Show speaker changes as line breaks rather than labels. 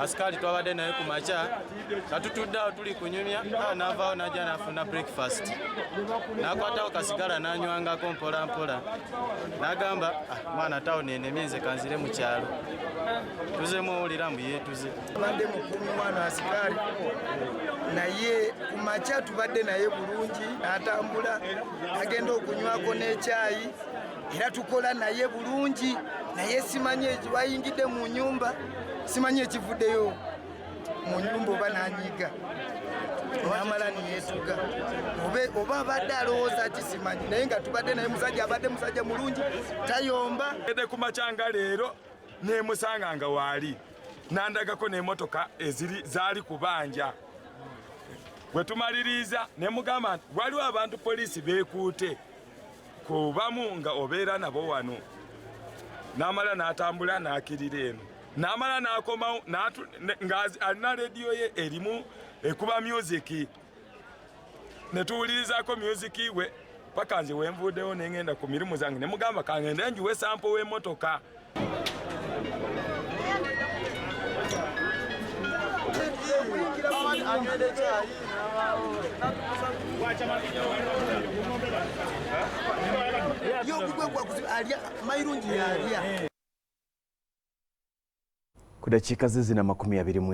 asikali twabadde naye ku makya katutudde awo tuli kunyumya n'avaawo n'ajja n'afuna breakfast n'akwatawo kasigala n'anywangako mpola mpola n'agamba mwana tawuni enemye nze kanzire mu kyalo tuzemu owulira mbu yeetuze.
Abadde mukuumi wano asikali naye ku makya tubadde naye bulungi n'atambula agenda okunywako n'ekyayi era tukola naye bulungi naye simanyi wayingidde mu nnyumba simanyi ekivuddeyo mu nnyumba oba n'anyiga n'amala niyeetuga oba abadde alowooza kisimanyi naye nga tubadde naye musajja abadde musajja mulungi tayomba.
Edde ku makyanga leero neemusanga nga waali nandagako n'emmotoka zaali kubanja bwe tumaliriza ne mugamba nti waliwo abantu poliisi beekuute kubamu nga obeera nabo wano n'amala n'atambula n'akirira eno n'amala n'akomawo nga alina rediyo ye erimu ekuba musiki ne tuwulirizaako musiki we paka nze wenvuddewo nengenda ku mirimu zange ne mugamba kangende njuwe sampo w'emmotoka.
Ku dakiika ze zina 20